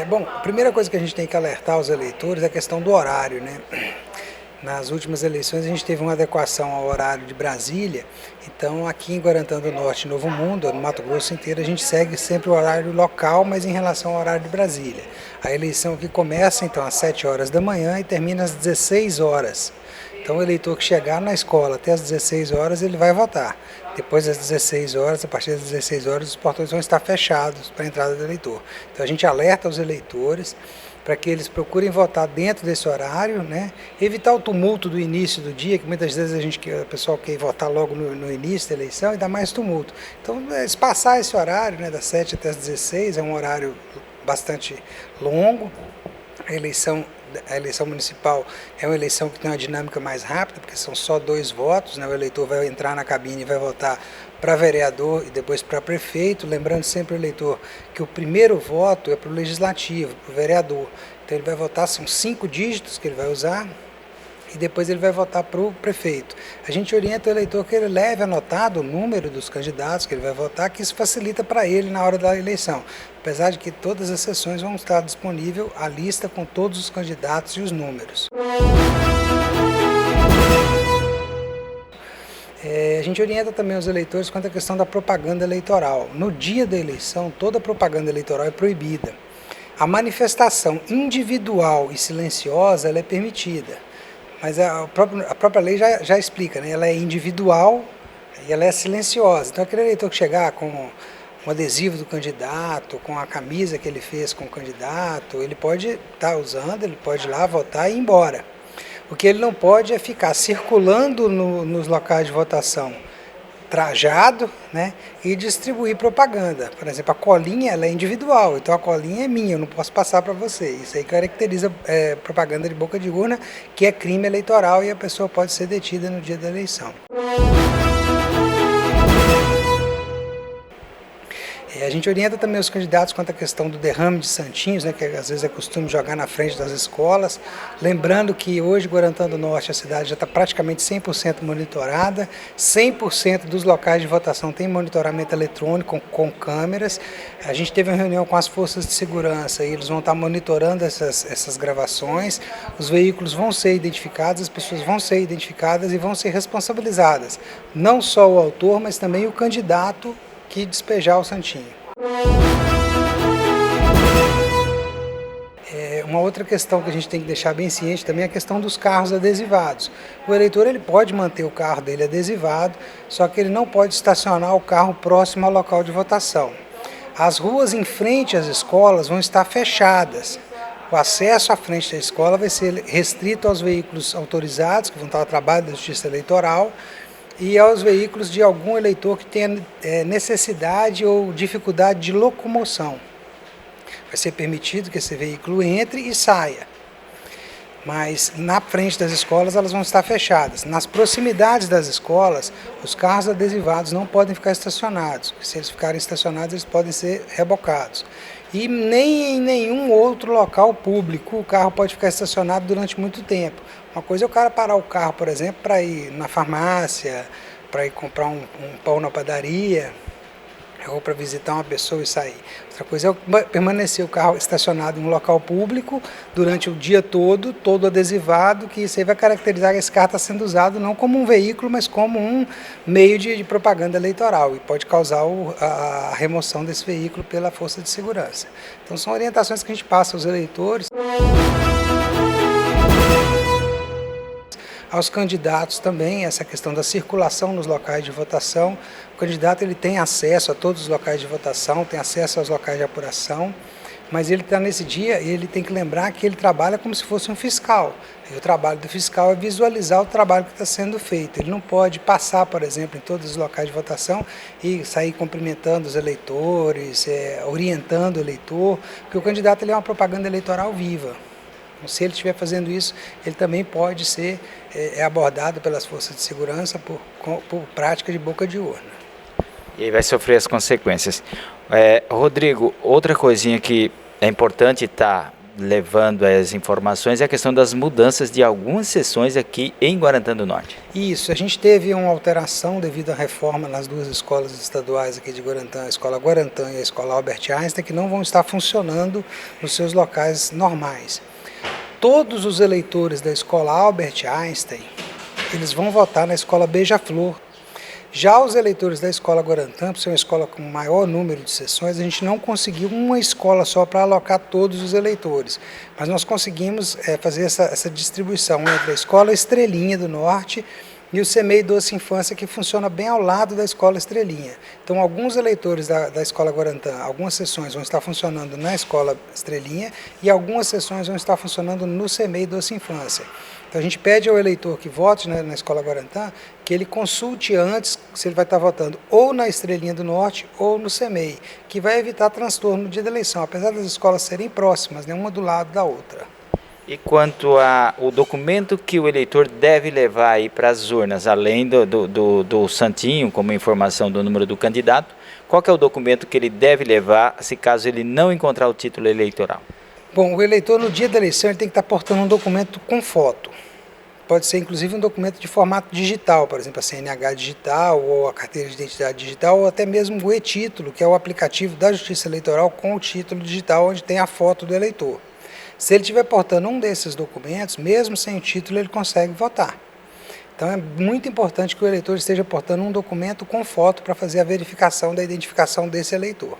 Bom, a primeira coisa que a gente tem que alertar os eleitores é a questão do horário, né? Nas últimas eleições a gente teve uma adequação ao horário de Brasília, então aqui em Guarantã do Norte e Novo Mundo, no Mato Grosso inteiro, a gente segue sempre o horário local, mas em relação ao horário de Brasília. A eleição aqui começa então às 7 horas da manhã e termina às 16 horas. Então o eleitor que chegar na escola até às 16 horas, ele vai votar. Depois das 16 horas, a partir das 16 horas, os portões vão estar fechados para a entrada do eleitor. Então a gente alerta os eleitores para que eles procurem votar dentro desse horário, né? Evitar o tumulto do início do dia, que muitas vezes o pessoal quer votar logo no início da eleição e dá mais tumulto. Então, espaçar esse horário, né, das 7 até as 16, é um horário bastante longo. A eleição municipal é uma eleição que tem uma dinâmica mais rápida, porque são só 2 votos, né? O eleitor vai entrar na cabine e vai votar para vereador e depois para prefeito, lembrando sempre o eleitor que o primeiro voto é para o legislativo, para o vereador. Então ele vai votar, são 5 dígitos que ele vai usar, e depois ele vai votar para o prefeito. A gente orienta o eleitor que ele leve anotado o número dos candidatos que ele vai votar, que isso facilita para ele na hora da eleição. Apesar de que todas as sessões vão estar disponível a lista com todos os candidatos e os números. A gente orienta também os eleitores quanto à questão da propaganda eleitoral. No dia da eleição, toda propaganda eleitoral é proibida. A manifestação individual e silenciosa ela é permitida. Mas a própria lei já explica, né? Ela é individual e ela é silenciosa. Então aquele eleitor que chegar com um adesivo do candidato, com a camisa que ele fez com o candidato, ele pode estar usando, ele pode ir lá votar e ir embora. O que ele não pode é ficar circulando nos locais de votação trajado, né, e distribuir propaganda. Por exemplo, a colinha ela é individual, então a colinha é minha, eu não posso passar para você. Isso aí caracteriza propaganda de boca de urna, que é crime eleitoral e a pessoa pode ser detida no dia da eleição. A gente orienta também os candidatos quanto à questão do derrame de santinhos, né, que às vezes é costume jogar na frente das escolas. Lembrando que hoje, Guarantã do Norte, a cidade já está praticamente 100% monitorada, 100% dos locais de votação tem monitoramento eletrônico com câmeras. A gente teve uma reunião com as forças de segurança e eles vão estar monitorando essas gravações. Os veículos vão ser identificados, as pessoas vão ser identificadas e vão ser responsabilizadas. Não só o autor, mas também o candidato que despejar o santinho. Uma outra questão que a gente tem que deixar bem ciente também é a questão dos carros adesivados. O eleitor ele pode manter o carro dele adesivado, só que ele não pode estacionar o carro próximo ao local de votação. As ruas em frente às escolas vão estar fechadas. O acesso à frente da escola vai ser restrito aos veículos autorizados, que vão estar ao trabalho da Justiça Eleitoral, e aos veículos de algum eleitor que tenha necessidade ou dificuldade de locomoção. Vai ser permitido que esse veículo entre e saia, mas na frente das escolas elas vão estar fechadas. Nas proximidades das escolas, os carros adesivados não podem ficar estacionados. Se eles ficarem estacionados, eles podem ser rebocados. E nem em nenhum outro local público o carro pode ficar estacionado durante muito tempo. Uma coisa é o cara parar o carro, por exemplo, para ir na farmácia, para ir comprar um pão na padaria, ou para visitar uma pessoa e sair. Outra coisa é permanecer o carro estacionado em um local público durante o dia todo adesivado, que isso aí vai caracterizar que esse carro está sendo usado não como um veículo, mas como um meio de propaganda eleitoral e pode causar a remoção desse veículo pela força de segurança. Então são orientações que a gente passa aos eleitores. Aos candidatos também, essa questão da circulação nos locais de votação. O candidato ele tem acesso a todos os locais de votação, tem acesso aos locais de apuração, mas ele está nesse dia e ele tem que lembrar que ele trabalha como se fosse um fiscal. E o trabalho do fiscal é visualizar o trabalho que está sendo feito. Ele não pode passar, por exemplo, em todos os locais de votação e sair cumprimentando os eleitores, orientando o eleitor, porque o candidato ele é uma propaganda eleitoral viva. Se ele estiver fazendo isso, ele também pode ser abordado pelas forças de segurança por prática de boca de urna. E aí vai sofrer as consequências. Rodrigo, outra coisinha que é importante estar levando as informações é a questão das mudanças de algumas sessões aqui em Guarantã do Norte. Isso, a gente teve uma alteração devido à reforma nas duas escolas estaduais aqui de Guarantã, a Escola Guarantã e a Escola Albert Einstein, que não vão estar funcionando nos seus locais normais. Todos os eleitores da Escola Albert Einstein, eles vão votar na Escola Beija-Flor. Já os eleitores da Escola Guarantã, por ser uma escola com maior número de sessões, a gente não conseguiu uma escola só para alocar todos os eleitores, mas nós conseguimos fazer essa distribuição entre a Escola Estrelinha do Norte e o CEMEI Doce Infância, que funciona bem ao lado da Escola Estrelinha. Então, alguns eleitores da Escola Guarantã, algumas sessões vão estar funcionando na Escola Estrelinha e algumas sessões vão estar funcionando no CEMEI Doce Infância. Então a gente pede ao eleitor que vote na Escola Guarantã que ele consulte antes se ele vai estar votando ou na Estrelinha do Norte ou no CEMEI, que vai evitar transtorno no dia da eleição, apesar das escolas serem próximas, né, uma do lado da outra. E quanto ao documento que o eleitor deve levar aí para as urnas, além do santinho, como informação do número do candidato, qual que é o documento que ele deve levar se caso ele não encontrar o título eleitoral? Bom, o eleitor no dia da eleição ele tem que estar portando um documento com foto. Pode ser inclusive um documento de formato digital, por exemplo, a CNH digital ou a carteira de identidade digital ou até mesmo o e-título, que é o aplicativo da Justiça Eleitoral com o título digital onde tem a foto do eleitor. Se ele estiver portando um desses documentos, mesmo sem o título, ele consegue votar. Então é muito importante que o eleitor esteja portando um documento com foto para fazer a verificação da identificação desse eleitor.